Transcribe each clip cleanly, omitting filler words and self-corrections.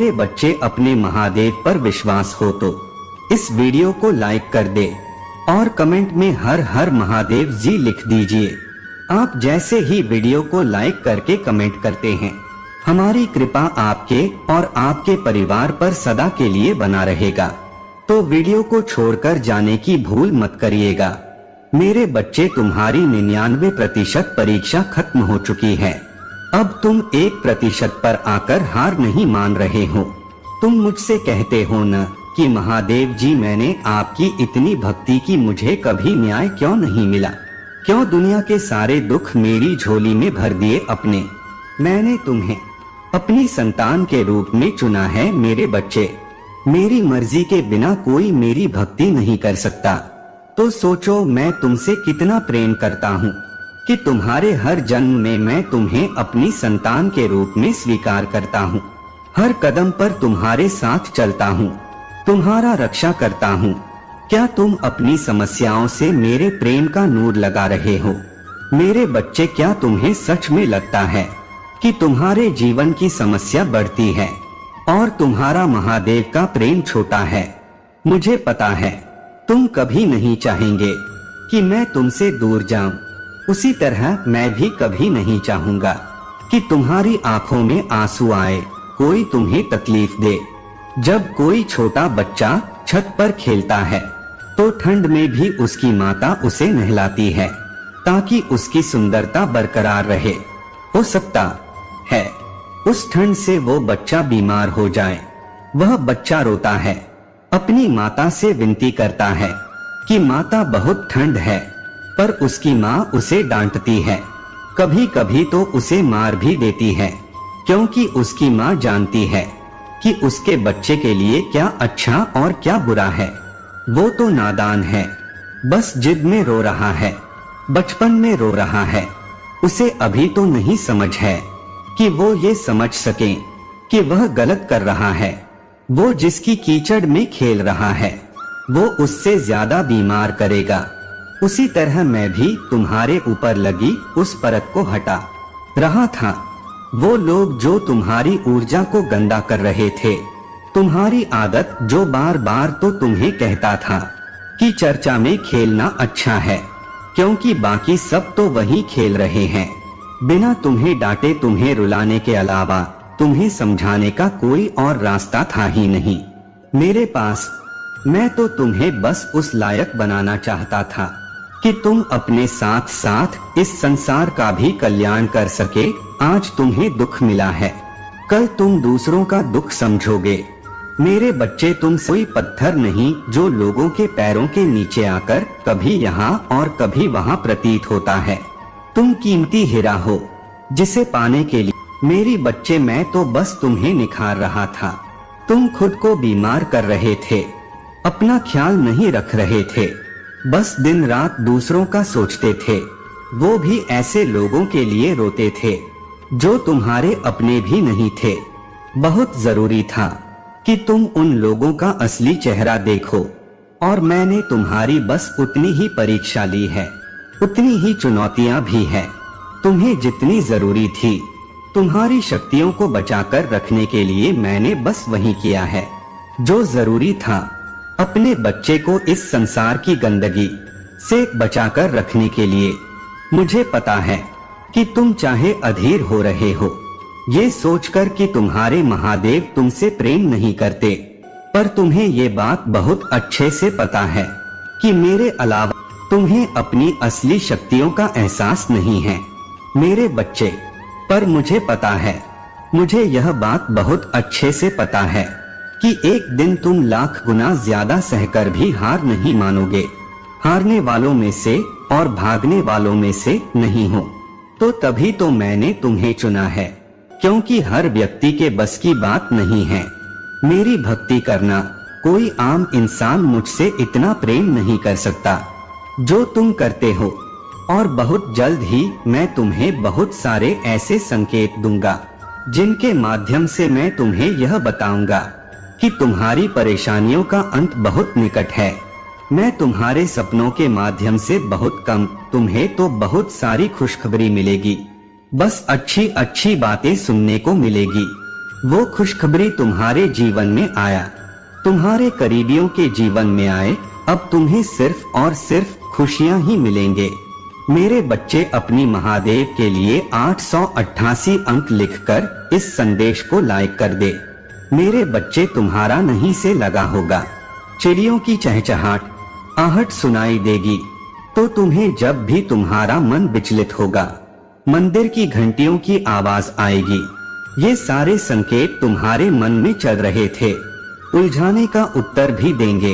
मेरे बच्चे अपने महादेव पर विश्वास हो तो इस वीडियो को लाइक कर दे और कमेंट में हर हर महादेव जी लिख दीजिए। आप जैसे ही वीडियो को लाइक करके कमेंट करते हैं, हमारी कृपा आपके और आपके परिवार पर सदा के लिए बना रहेगा। तो वीडियो को छोड़कर जाने की भूल मत करिएगा। मेरे बच्चे, तुम्हारी 99% परीक्षा खत्म हो चुकी है। अब तुम 1% पर आकर हार नहीं मान रहे हो। तुम मुझसे कहते हो न कि महादेव जी, मैंने आपकी इतनी भक्ति की, मुझे कभी न्याय क्यों नहीं मिला? क्यों दुनिया के सारे दुख मेरी झोली में भर दिए अपने? मैंने तुम्हें अपनी संतान के रूप में चुना है मेरे बच्चे। मेरी मर्जी के बिना कोई मेरी भक्ति नहीं कर सकता। तो सोचो मैं तुमसे कितना प्रेम करता हूँ कि तुम्हारे हर जन्म में मैं तुम्हें अपनी संतान के रूप में स्वीकार करता हूँ। हर कदम पर तुम्हारे साथ चलता हूँ, तुम्हारा रक्षा करता हूँ। क्या तुम अपनी समस्याओं से मेरे प्रेम का नूर लगा रहे हो? मेरे बच्चे, क्या तुम्हें सच में लगता है कि तुम्हारे जीवन की समस्या बढ़ती है और तुम्हारा महादेव का प्रेम छोटा है? मुझे पता है तुम कभी नहीं चाहेंगे कि मैं तुमसे दूर जाऊं। उसी तरह मैं भी कभी नहीं चाहूंगा कि तुम्हारी आंखों में आंसू आए, कोई तुम्हें तकलीफ दे। जब कोई छोटा बच्चा छत पर खेलता है तो ठंड में भी उसकी माता उसे नहलाती है ताकि उसकी सुंदरता बरकरार रहे। हो सकता है उस ठंड से वो बच्चा बीमार हो जाए। वह बच्चा रोता है, अपनी माता से विनती करता है कि माता बहुत ठंड है, पर उसकी माँ उसे डांटती है। कभी कभी तो उसे मार भी देती है, क्योंकि उसकी माँ जानती है कि उसके बच्चे के लिए क्या अच्छा और क्या बुरा है। वो तो नादान है, बस जिद में रो रहा है, बचपन में रो रहा है। उसे अभी तो नहीं समझ है कि वो ये समझ सके कि वह गलत कर रहा है। वो जिसकी कीचड़ में खेल रहा है वो उससे ज्यादा बीमार करेगा। उसी तरह मैं भी तुम्हारे ऊपर लगी उस परत को हटा रहा था। वो लोग जो तुम्हारी ऊर्जा को गंदा कर रहे थे, तुम्हारी आदत जो बार बार तो तुम्हें कहता था कि चर्चा में खेलना अच्छा है, क्योंकि बाकी सब तो वही खेल रहे हैं बिना तुम्हें डांटे। तुम्हें रुलाने के अलावा तुम्हें समझाने का कोई और रास्ता था ही नहीं मेरे पास। मैं तो तुम्हें बस उस लायक बनाना चाहता था कि तुम अपने साथ साथ इस संसार का भी कल्याण कर सके। आज तुम्हें दुख मिला है, कल तुम दूसरों का दुख समझोगे। मेरे बच्चे, तुम कोई पत्थर नहीं जो लोगों के पैरों के नीचे आकर कभी यहाँ और कभी वहाँ प्रतीत होता है। तुम कीमती हीरा हो जिसे पाने के लिए मेरी बच्चे मैं तो बस तुम्हें निखार रहा था। तुम खुद को बीमार कर रहे थे, अपना ख्याल नहीं रख रहे थे, बस दिन रात दूसरों का सोचते थे। वो भी ऐसे लोगों के लिए रोते थे जो तुम्हारे अपने भी नहीं थे। बहुत जरूरी था कि तुम उन लोगों का असली चेहरा देखो, और मैंने तुम्हारी बस उतनी ही परीक्षा ली है, उतनी ही चुनौतियां भी है। तुम्हें जितनी जरूरी थी तुम्हारी शक्तियों को बचाकर रखने के लिए मैंने बस वही किया है जो जरूरी था। अपने बच्चे को इस संसार की गंदगी से बचाकर रखने के लिए। मुझे पता है कि तुम चाहे अधीर हो रहे हो ये सोचकर कि तुम्हारे महादेव तुमसे प्रेम नहीं करते, पर तुम्हें ये बात बहुत अच्छे से पता है कि मेरे अलावा तुम्हें अपनी असली शक्तियों का एहसास नहीं है मेरे बच्चे। पर मुझे पता है, मुझे यह बात बहुत अच्छे से पता है कि एक दिन तुम लाख गुना ज्यादा सहकर भी हार नहीं मानोगे। हारने वालों में से और भागने वालों में से नहीं हो। तो तभी तो मैंने तुम्हें चुना है, क्योंकि हर व्यक्ति के बस की बात नहीं है मेरी भक्ति करना। कोई आम इंसान मुझसे इतना प्रेम नहीं कर सकता जो तुम करते हो। और बहुत जल्द ही मैं तुम्हें बहुत सारे ऐसे संकेत दूंगा जिनके माध्यम से मैं तुम्हें यह बताऊंगा कि तुम्हारी परेशानियों का अंत बहुत निकट है। मैं तुम्हारे सपनों के माध्यम से बहुत कम, तुम्हें तो बहुत सारी खुशखबरी मिलेगी। बस अच्छी अच्छी बातें सुनने को मिलेगी। वो खुशखबरी तुम्हारे जीवन में आया, तुम्हारे करीबियों के जीवन में आए। अब तुम्हें सिर्फ और सिर्फ खुशियां ही मिलेंगे। मेरे बच्चे, अपनी महादेव के लिए 888 अंक लिखकर इस संदेश को लाइक कर दे। मेरे बच्चे, तुम्हारा नहीं से लगा होगा, चिड़ियों की चहचहाट, आहट सुनाई देगी। तो तुम्हें जब भी तुम्हारा मन विचलित होगा, मंदिर की घंटियों की आवाज आएगी। ये सारे संकेत तुम्हारे मन में चल रहे थे, उलझाने का उत्तर भी देंगे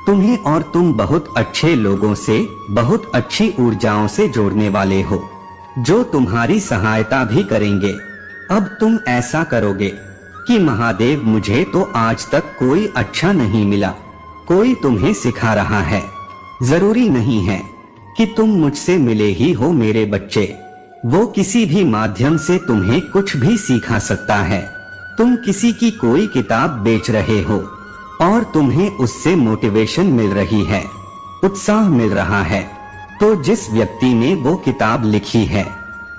तुम्हें। और तुम बहुत अच्छे लोगों से, बहुत अच्छी ऊर्जाओं से जोड़ने वाले हो, जो तुम्हारी सहायता भी करेंगे। अब तुम ऐसा करोगे कि महादेव, मुझे तो आज तक कोई अच्छा नहीं मिला, कोई तुम्हें सिखा रहा है। जरूरी नहीं है कि तुम मुझसे मिले ही हो मेरे बच्चे, वो किसी भी माध्यम से तुम्हें कुछ भी सिखा सकता है। तुम किसी की कोई किताब बेच रहे हो और तुम्हें उससे मोटिवेशन मिल रही है, उत्साह मिल रहा है, तो जिस व्यक्ति ने वो किताब लिखी है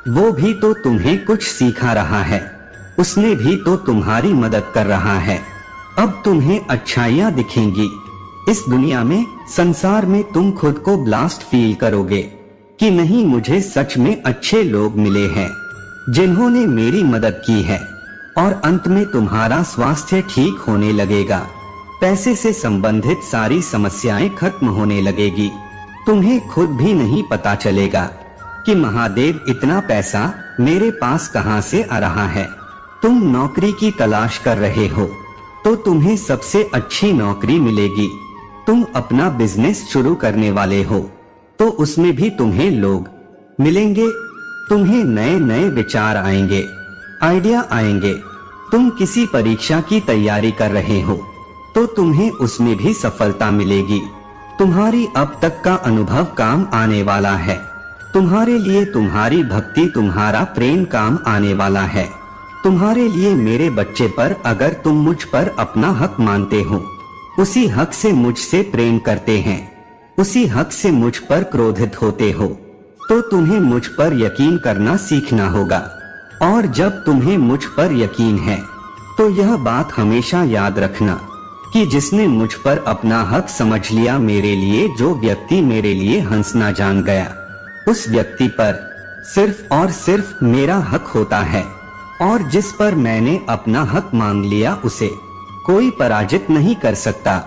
वो भी तो तुम्हें कुछ सिखा रहा है, उसने भी तो तुम्हारी मदद कर रहा है। अब तुम्हें अच्छाइयाँ दिखेंगी इस दुनिया में, संसार में। तुम खुद को ब्लास्ट फील करोगे कि नहीं, मुझे सच में अच्छे लोग मिले हैं जिन्होंने मेरी मदद की है। और अंत में तुम्हारा स्वास्थ्य ठीक होने लगेगा, पैसे से संबंधित सारी समस्याएं खत्म होने लगेगी। तुम्हें खुद भी नहीं पता चलेगा कि महादेव, इतना पैसा मेरे पास कहां से आ रहा है। तुम नौकरी की तलाश कर रहे हो तो तुम्हें सबसे अच्छी नौकरी मिलेगी। तुम अपना बिजनेस शुरू करने वाले हो तो उसमें भी तुम्हें लोग मिलेंगे, तुम्हें नए नए विचार आएंगे, आइडिया आएंगे। तुम किसी परीक्षा की तैयारी कर रहे हो तो तुम्हें उसमें भी सफलता मिलेगी। तुम्हारी अब तक का अनुभव काम आने वाला है। तुम्हारे लिए तुम्हारी भक्ति, तुम्हारा प्रेम काम आने वाला है। तुम्हारे लिए मेरे बच्चे पर, अगर तुम मुझ पर अपना हक मानते हो, उसी हक से मुझसे प्रेम करते हैं, उसी हक से मुझ पर क्रोधित होते हो, तो तुम्हें मुझ पर यकीन करना सीखना होगा। और जब तुम्हें मुझ पर यकीन है तो यह बात हमेशा याद रखना कि जिसने मुझ पर अपना हक समझ लिया, मेरे लिए जो व्यक्ति मेरे लिए हंसना जान गया, उस व्यक्ति पर सिर्फ और सिर्फ मेरा हक होता है। और जिस पर मैंने अपना हक मांग लिया, उसे कोई पराजित नहीं कर सकता।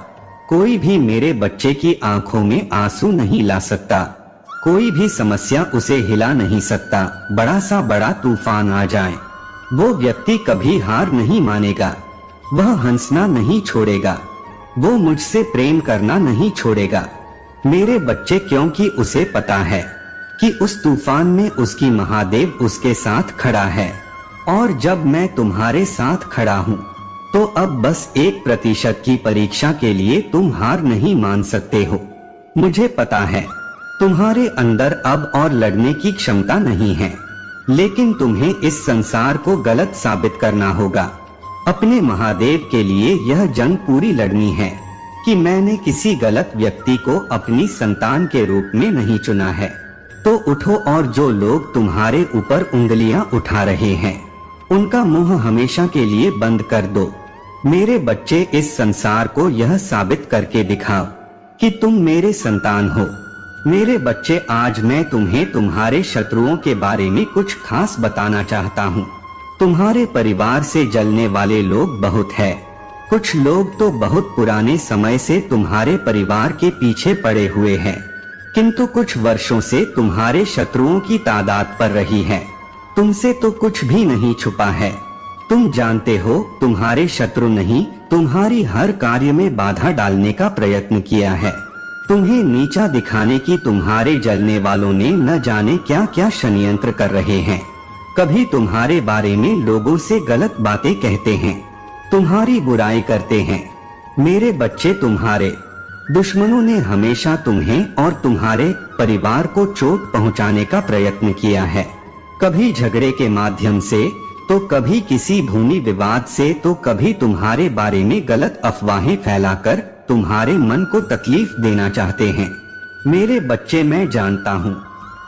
कोई भी मेरे बच्चे की आंखों में आंसू नहीं ला सकता, कोई भी समस्या उसे हिला नहीं सकता। बड़ा सा बड़ा तूफान आ जाए, वो व्यक्ति कभी हार नहीं मानेगा, वह हंसना नहीं छोड़ेगा, वो मुझसे प्रेम करना नहीं छोड़ेगा मेरे बच्चे, क्योंकि उसे पता है कि उस तूफान में उसकी महादेव उसके साथ खड़ा है। और जब मैं तुम्हारे साथ खड़ा हूँ तो अब बस 1% की परीक्षा के लिए तुम हार नहीं मान सकते हो। मुझे पता है तुम्हारे अंदर अब और लड़ने की क्षमता नहीं है, लेकिन तुम्हें इस संसार को गलत साबित करना होगा। अपने महादेव के लिए यह जंग पूरी लड़नी है कि मैंने किसी गलत व्यक्ति को अपनी संतान के रूप में नहीं चुना है। तो उठो और जो लोग तुम्हारे ऊपर उंगलियां उठा रहे हैं, उनका मुंह हमेशा के लिए बंद कर दो। मेरे बच्चे, इस संसार को यह साबित करके दिखाओ कि तुम मेरे संतान हो। मेरे बच्चे, आज मैं तुम्हें तुम्हारे शत्रुओं के बारे में कुछ खास बताना चाहता हूँ। तुम्हारे परिवार से जलने वाले लोग बहुत है। कुछ लोग तो बहुत पुराने समय से तुम्हारे परिवार के पीछे पड़े हुए हैं, किंतु कुछ वर्षों से तुम्हारे शत्रुओं की तादाद बढ़ रही है। तुमसे तो कुछ भी नहीं छुपा है। तुम जानते हो, तुम्हारे शत्रु नहीं, तुम्हारी हर कार्य में बाधा डालने का प्रयत्न किया है। तुम्हें नीचा दिखाने की तुम्हारे जलने वालों ने न जाने क्या क्या षड्यंत्र कर रहे हैं। कभी तुम्हारे बारे में लोगों से गलत बातें कहते हैं, तुम्हारी बुराई करते हैं। मेरे बच्चे, तुम्हारे दुश्मनों ने हमेशा तुम्हें और तुम्हारे परिवार को चोट पहुंचाने का प्रयत्न किया है। कभी झगड़े के माध्यम से, तो कभी किसी भूमि विवाद से, तो कभी तुम्हारे बारे में गलत अफवाहें फैलाकर तुम्हारे मन को तकलीफ देना चाहते हैं। मेरे बच्चे, मैं जानता हूँ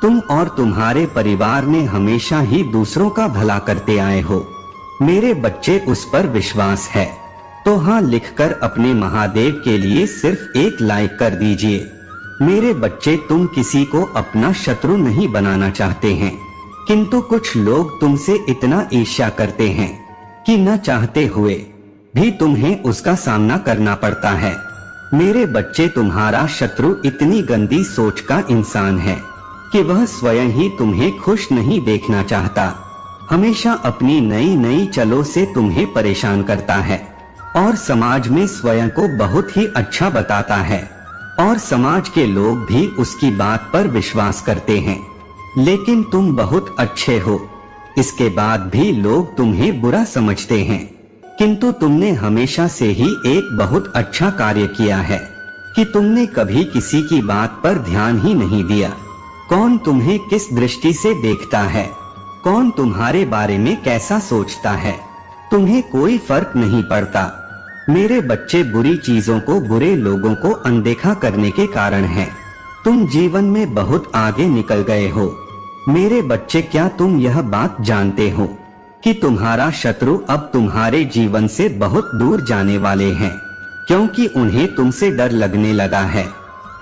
तुम और तुम्हारे परिवार ने हमेशा ही दूसरों का भला करते आए हो। मेरे बच्चे उस पर विश्वास है तो हाँ लिखकर अपने महादेव के लिए सिर्फ एक लाइक कर दीजिए। मेरे बच्चे, तुम किसी को अपना शत्रु नहीं बनाना चाहते हैं, किंतु कुछ लोग तुमसे इतना ईर्ष्या करते हैं कि न चाहते हुए भी तुम्हें उसका सामना करना पड़ता है। मेरे बच्चे, तुम्हारा शत्रु इतनी गंदी सोच का इंसान है कि वह स्वयं ही तुम्हें खुश नहीं देखना चाहता। हमेशा अपनी नई नई चलों से तुम्हें परेशान करता है और समाज में स्वयं को बहुत ही अच्छा बताता है और समाज के लोग भी उसकी बात पर विश्वास करते हैं। लेकिन तुम बहुत अच्छे हो, इसके बाद भी लोग तुम्हें बुरा समझते हैं, किंतु तुमने हमेशा से ही एक बहुत अच्छा कार्य किया है कि तुमने कभी किसी की बात पर ध्यान ही नहीं दिया। कौन तुम्हें किस दृष्टि से देखता है, कौन तुम्हारे बारे में कैसा सोचता है, तुम्हें कोई फर्क नहीं पड़ता। मेरे बच्चे, बुरी चीजों को, बुरे लोगों को अनदेखा करने के कारण है तुम जीवन में बहुत आगे निकल गए हो। मेरे बच्चे, क्या तुम यह बात जानते हो कि तुम्हारा शत्रु अब तुम्हारे जीवन से बहुत दूर जाने वाले हैं, क्योंकि उन्हें तुमसे डर लगने लगा है।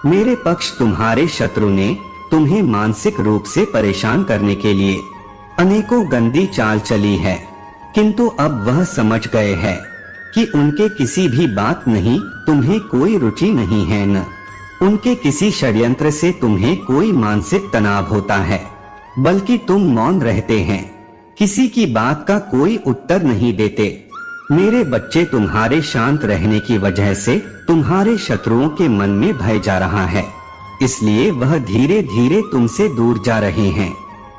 मेरे पक्ष, तुम्हारे शत्रु ने तुम्हें मानसिक रूप से परेशान करने के लिए अनेकों गंदी चाल चली है, किंतु अब वह समझ गए हैं कि उनके किसी भी बात नहीं, तुम्हें कोई रुचि नहीं है, न उनके किसी षड्यंत्र से तुम्हें कोई मानसिक तनाव होता है, बल्कि तुम मौन रहते हैं, किसी की बात का कोई उत्तर नहीं देते। मेरे बच्चे, तुम्हारे शांत रहने की वजह से तुम्हारे शत्रुओं के मन में भय जा रहा है, इसलिए वह धीरे धीरे तुमसे दूर जा रहे हैं।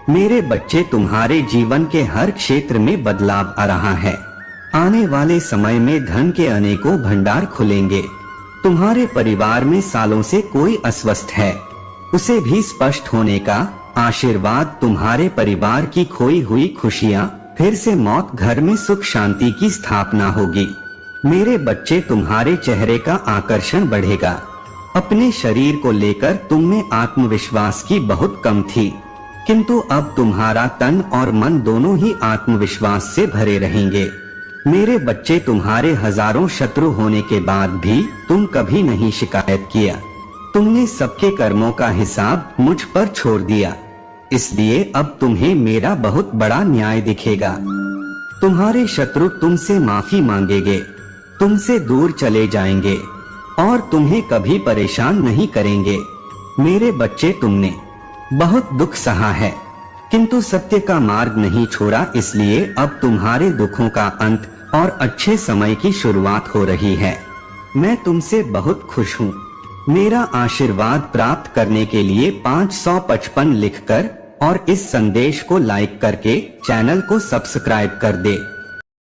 मेरे बच्चे, तुम्हारे जीवन के हर क्षेत्र में बदलाव आ रहा है। आने वाले समय में धन के अनेकों भंडार खुलेंगे। तुम्हारे परिवार में सालों से कोई अस्वस्थ है, उसे भी स्पष्ट होने का आशीर्वाद। तुम्हारे परिवार की खोई हुई खुशियाँ फिर से मौत, घर में सुख शांति की स्थापना होगी। मेरे बच्चे, तुम्हारे चेहरे का आकर्षण बढ़ेगा। अपने शरीर को लेकर तुम में आत्मविश्वास की बहुत कम थी, किंतु अब तुम्हारा तन और मन दोनों ही आत्मविश्वास से भरे रहेंगे। मेरे बच्चे, तुम्हारे हजारों शत्रु होने के बाद भी तुम कभी नहीं शिकायत किया। तुमने सबके कर्मों का हिसाब मुझ पर छोड़ दिया, इसलिए अब तुम्हें मेरा बहुत बड़ा न्याय दिखेगा। तुम्हारे शत्रु तुमसे माफी मांगेंगे, तुमसे दूर चले जाएंगे और तुम्हें कभी परेशान नहीं करेंगे। मेरे बच्चे, तुमने बहुत दुख सहा है, किंतु सत्य का मार्ग नहीं छोड़ा, इसलिए अब तुम्हारे दुखों का अंत और अच्छे समय की शुरुआत हो रही है। मैं तुमसे बहुत खुश हूँ। मेरा आशीर्वाद प्राप्त करने के लिए 555 लिखकर और इस संदेश को लाइक करके चैनल को सब्सक्राइब कर दे।